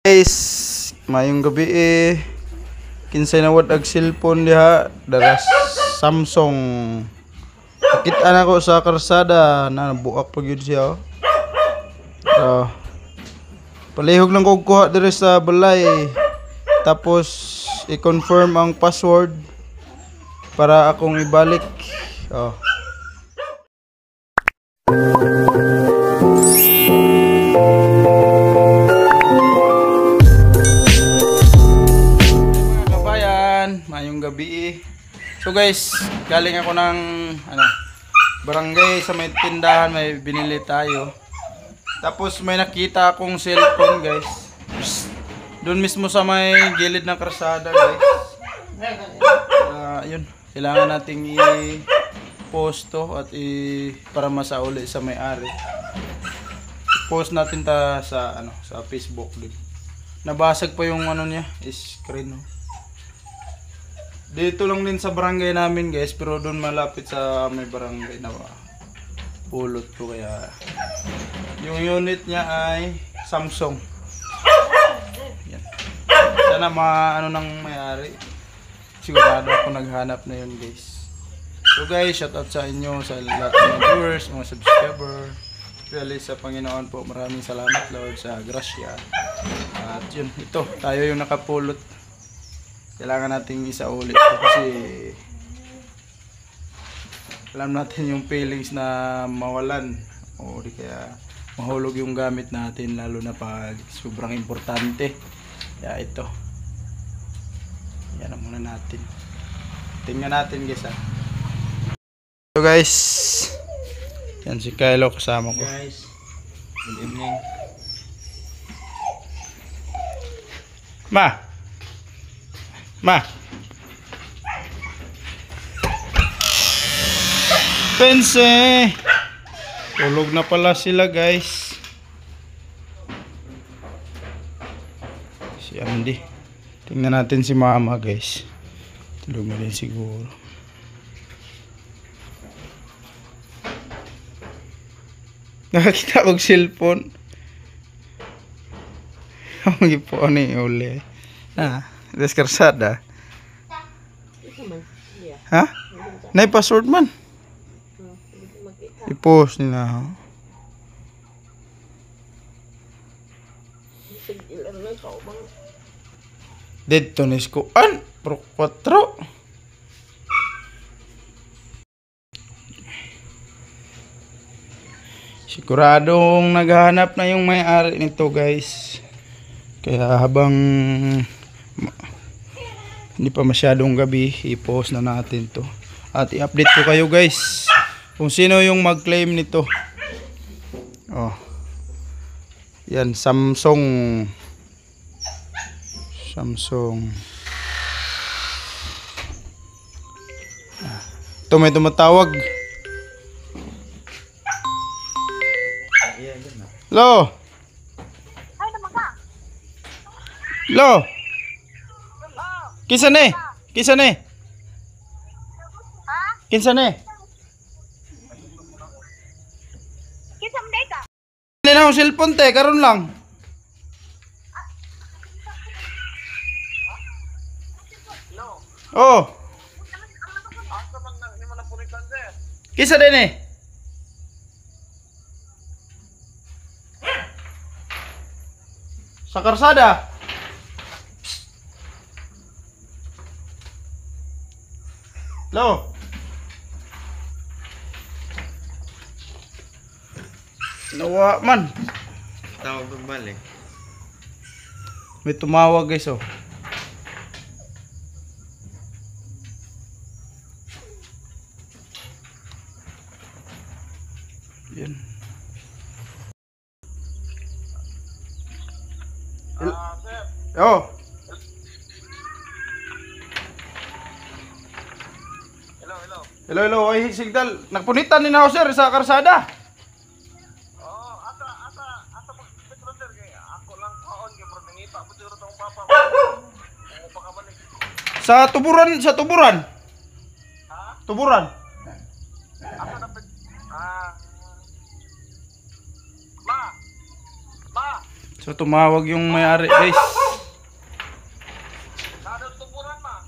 Guys, mayong gabi kinsay nawad ag cellphone diha dara Samsung. Kita na ko sa karsada na buak pa gyud siya. Palihog lang ko kuha diri sa balay. Tapos i-confirm ang password para akong ibalik. Mayong gabi. So guys, galing ako ng barangay sa may tindahan, may binili tayo. Tapos may nakita akong cellphone guys. Doon mismo sa may gilid ng karsada guys. Yun, kailangan nating i-post to at para masauli sa may-ari. I-post natin ta sa sa Facebook din. Nabasag pa yung niya, screen. Dito lang din sa barangay namin guys, pero doon malapit sa may barangay na pulot ko, kaya yung unit niya ay Samsung. Yan. Sana nang may-ari. Sigurado ako naghanap na yun guys. So guys, shoutout sa inyo, sa lahat ng viewers, mga subscriber. Really sa Panginoon po, maraming salamat Lord sa grasya. At yun, ito, tayo yung nakapulot. Kailangan nating isauli ito kasi alam natin yung feelings na mawalan o di kaya mahulog yung gamit natin, lalo na pag sobrang importante. Kaya ito, yan na muna natin. Tingnan natin guys So guys, yan si Kylo kasama ko. Guys, good evening. Ma. Pense. Tulog na pala sila guys. Si Andy. Tingnan natin si Mama guys. Tulog na din siguro. Nakakita kong cellphone. Ang ipo ni uli. Deskarsada. Ha? Nay password man. I-post nila. Dito ni Skuan Pro 4. Siguradong naghahanap na yung may-ari nito guys. Kaya habang hindi pa masyadong gabi, i-post na natin to at i-update ko kayo guys kung sino yung mag-claim nito. Yan, Samsung. Ito may tumatawag. Hello. Hello. Kinsa ni? Kinsa ni? Ha? Kinsa ni? Kinsa man day ka? Dili na akong cellphone te, karon lang. No. Oh. Asa man ni mo na pulitan sir? Kinsa din eh? Sa karsada. Hello. Nawa man. Tawag ko balik. May tumawag guys Yan. Sir. Hello. Ay signal. Nagpunitan ni na ako sir sa karsada. Asa pagpitron sir kay ako lang kaon kay bro nangita mo siguro tong papa. Ako pa kabalik. Sa tuburan. Ha? Tuburan. Asa na So tumawag yung may-ari guys. Nada tuburan ma.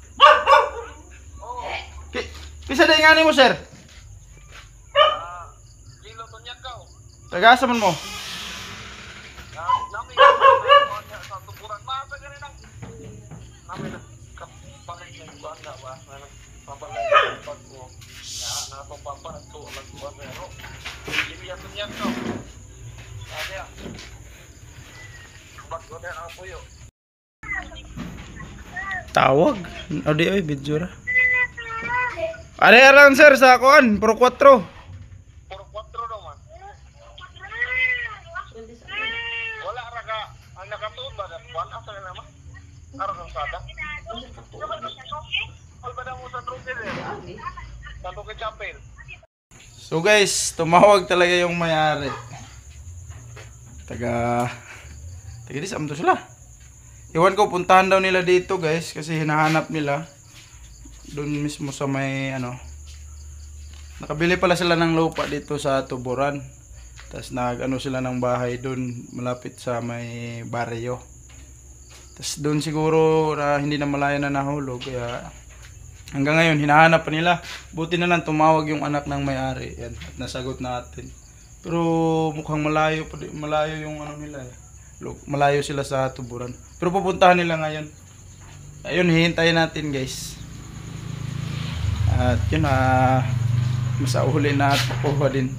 Oh, Pisa day nga mo sir? kilo to niya ka. Tagasa man mo. Nami sa tuburan ma sa ganin ang. Nami na kapalay ng banda ba? Papalay ng pag mo. Na to papa to lang ba pero. Kilo to niya ka. Ada. Bago na ako yo. Tawag. O di oy video ra. Are lang sir sa kuan, Pro 4. Puro 4 naman. Wala ra ka ang nakatuod ba da kuan asa na naman? Ara kang sada. Wala ba mo sa trucker eh? Tanto kay Chapel. So guys, tumawag talaga yung may-ari. Taga dis amto sila. Iwan ko puntahan daw nila dito guys kasi hinahanap nila doon mismo sa may ano. Nakabili pala sila ng lupa dito sa Tuburan. Tapos nag-ano sila ng bahay doon malapit sa may baryo. Tapos doon siguro na hindi na malaya na nahulog kaya hanggang ngayon hinahanap pa nila. Buti na lang tumawag yung anak ng may-ari. Yan, at nasagot natin. Pero mukhang malayo yung ano nila eh. Malayo sila sa Tuburan. Pero pupuntahan nila ngayon. Ayun, hihintayin natin guys. At yun masauhuli na at makuha din.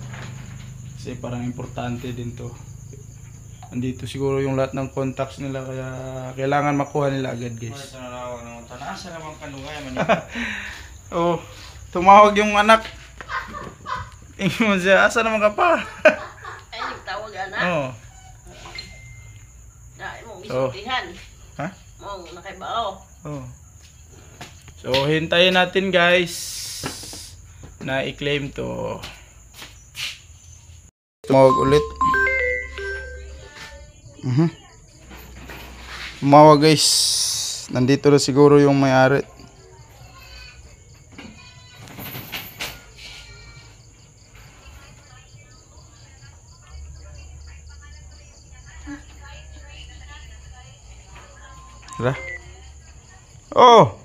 Kasi parang importante din to. Andito siguro yung lahat ng contacts nila kaya kailangan makuha nila agad guys. Asa naman kanungay man. Oh, tumawag yung anak. Tingin mo siya, asa naman ka pa? Ay, nagtawag anak. Oh. Na, mo So, gisultihan. ha? Mo nakaibaw. Oh. So, hintayin natin guys na i-claim to. Tumawag ulit. Tumawag guys. Nandito na siguro yung may-ari. Tara. Oh!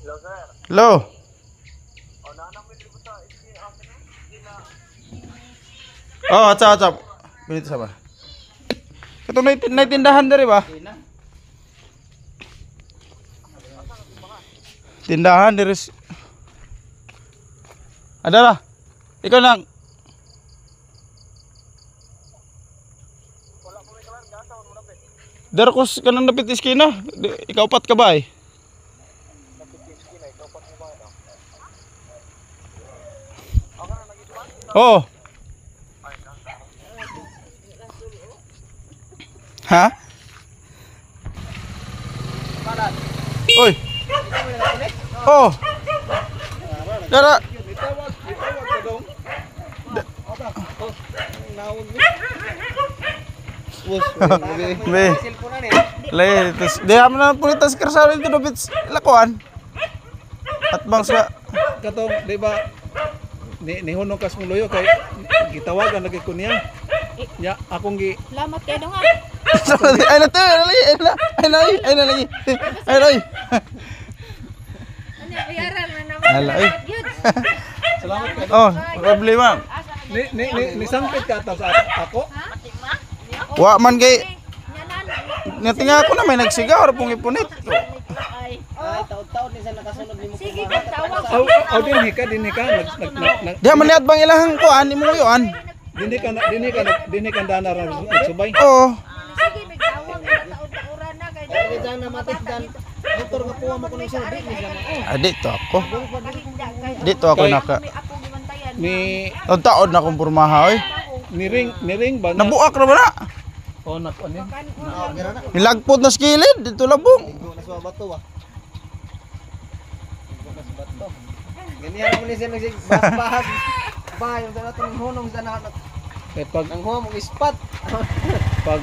Hello sir. Hello! O nanamit ko sa iski akin na. Oh, what's up? Ganito sa ba? Ito na tindahan na rin ba? Tindahan dari adalah ikaw lang Darkos ka nang napit iskina ikaw pat ka ba eh oh ha oi oh dara be lay tus di am na pulitas kersawin itu dobit lakuan at bang sa katong di ba ni hunong kas muluyo kay gitawagan lagi ko niya nya akong gi Salamat kayo dong ah. ay na to ay na lagi ay Ano bayaran na naman. Alay. Yun. salamat ka Oh, problema. ni sangpit ka ta sa ako Wa man kay Nyanan. natinga ako na may nagsigaw pong ipunit. Ay, taon-taon ni sa nakasunod ni mo. Sige, tawag. aw dinhi ka nag Di man niat bang ilahang kuan imo yon. dinhi ka dana ra nagsubay Oh, Sige, may tawag na taon-taoran na kay dali. dan na matikdan motor nga puwa mo kuno sa di ni sana dito ako. Pahinda kay. Dito ako naka May ako gibantayan. ni taon na akong pormaha oy. ni ring ba na Nabuak na ba na? oh na ano Nilagpot na skilid dito labong. nasa bato ah ganyan mo ni sila bahas ba yung dala tong hunong sa na pag ang huwa mong ispat pag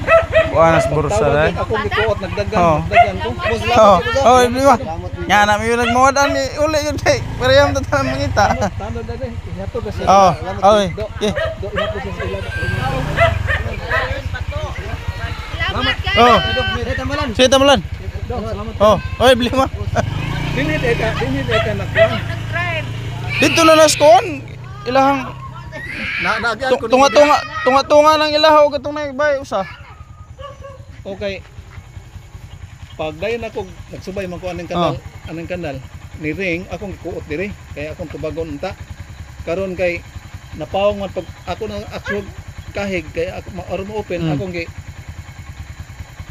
Buanas bursa tawag dai. ako gikuot Oh. nagdagan ko Oh, oh, di ba? Nya na mi nagmawad ani uli yun kay. Pero yung tatan mangita. tando dade ihato kasi Oh, oy. do ihato sa ila Salamat Oh, Dito tamalan. sige tamalan. Dong, salamat. Oh, oy, bili mo. Dinit eka nakwan. Dito na naskon. Ilahang Nagyan ko tunga ng ilahaw katong nagbay usa. Okay. Pag dayon ako nagsubay man ko anong kanal ni ring akong kuot diri kaya akong tubagon unta. Karon kay napawong man pag ako nang aksyon kahig kaya ako mo open akong gi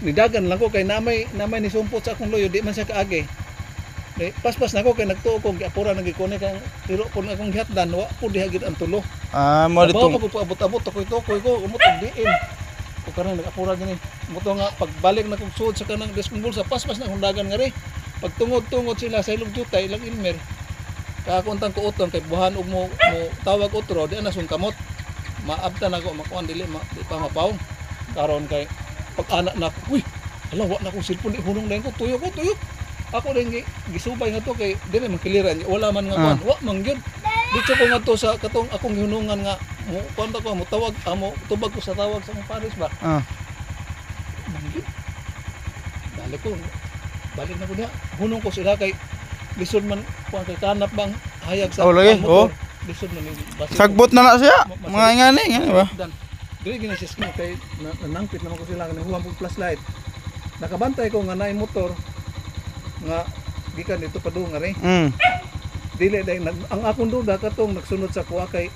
nidagan lang ko kay namay ni sumpot sa akong loyo di man siya kaagi. Paspas na ko kay nagtuo ko giapura nang gikone kang tiro pun akong gihatdan wa pud diha gid ang tulo. Mo dito. Ako po abot-abot tokoy ko umutog diin. Ko karon nagapura gini. Muto nga pagbalik na kog suod sa kanang deskumbol sa paspas na hundagan nga ri. Pag tungod sila sa ilog jutay ilang ilmer. Kakuntang ko uton kay buhan og mo tawag utro di na sungkamot. Maabtan ako makuan dili di pa mapawong. Karon kay pag anak na uy, hala wa na ko cellphone di hunong dayon ko tuyo. Ako rin gisubay nga to kay dili man kiliran wala man nga kuan wa man gyud dito ko nga to sa katong akong hinungan nga mo kuan ko mo tawag amo tubag ko sa tawag sa akong pares ba mangyud balik na ko diha hunong ko sila kay lisod man kuan kay kanap bang hayag sa lagi lisod man ni basi sagbot na siya mga ngani ba dili gina siya skin kay nanangpit naman ko sila kanang huwang flashlight nakabantay ko nga naay motor nga gikan dito pa doon nga rin. Dili dahil ang akong duda katong nagsunod sa kuha kay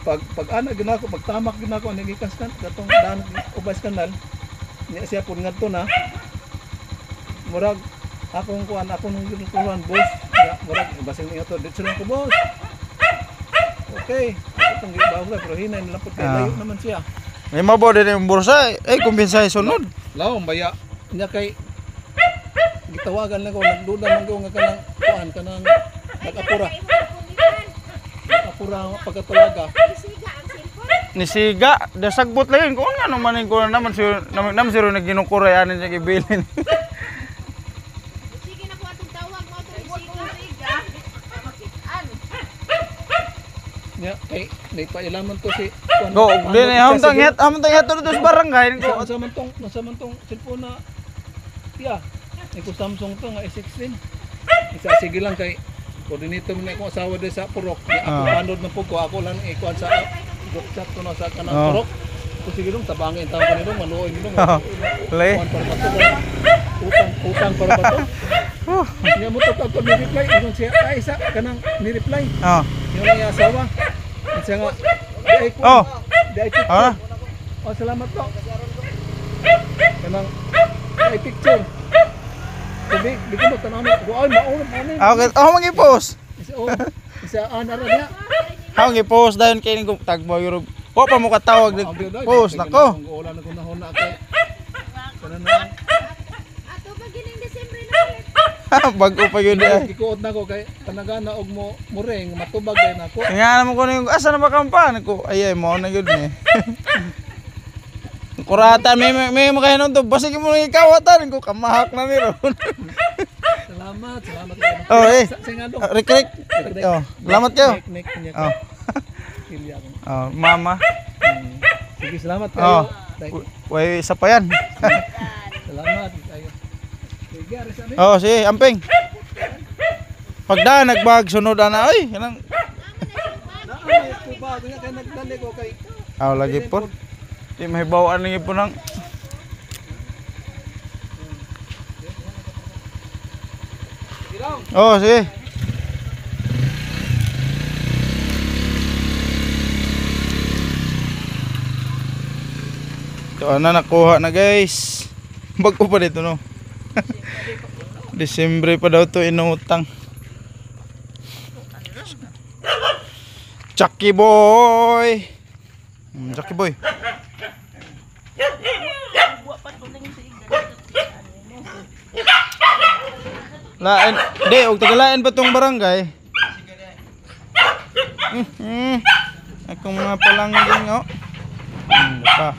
pag ana ginako pag tamak ginako ang gikas kan katong daan ubas kanal niya siya pud ngadto na murag akong kuan akong ginukuhan boss murag basing niya to dito ko boss. Okay, ako tong gibaw pero hinay nila pud kay layo naman siya. May mabo din yung bursa kumbinsa sunod. Lawom baya niya kay gitawagan lang ko nagduda man ko nga kanang nag-apura pagkatulaga Nisiga, dasagbot lang ko nga naman ko naman siro naginukuray anin sa gibilin. Sige na ko atong tawag mo atong siga. nya kay naipailaman to si Go, din hamtang het to sa barangay ko. sa man tong cellphone na yeah ko Samsung to nga S16 isa sige lang kay koordinator man akong asawa din sa Purok ni ako panod man pug ko ako lang ikuan sa group chat to na sa kanang Purok ko sige dong tabangin tawo kanino manuoy nino Lay. utang para ba to niya mo to ko ni reply ingon siya ay isa kanang ni reply yung nga asawa siya nga di ay picture salamat to kanang ay picture di ko tanaw ko ay mauna Okay, magi-post. isa anara niya Gi-post dayon kay ning tagbo yuro. Wa pa mo katawag post nako. wala na ko nahon na kay kana na Ato pa gining Disyembre na. Bago pa yun ay. ikuot na ko kay tanagana og mo ring matubag kay nako Nga naman ko ning asa na ba kampan ko. Ay mo na gyud ni. Kurata may makahinon to basig mo nang ikawatan ko kamahak na ni ron. salamat singado Rek. Salamat kayo. Pilya ko Mama. sige salamat kayo Way isa pa yan. salamat kayo sige ari Sige, amping. Pagda nagbag sunod ana ay kanang bago nga kay nagdali ko kay lagi po. Di mahibawaan lagi po nang sige. Ito na nakuha na guys. Bago pa dito no. Disyembre pa daw to inutang. Chucky boy. Chucky boy. Lain, og tagalain ba tong barangay? Akong mga palangging pa.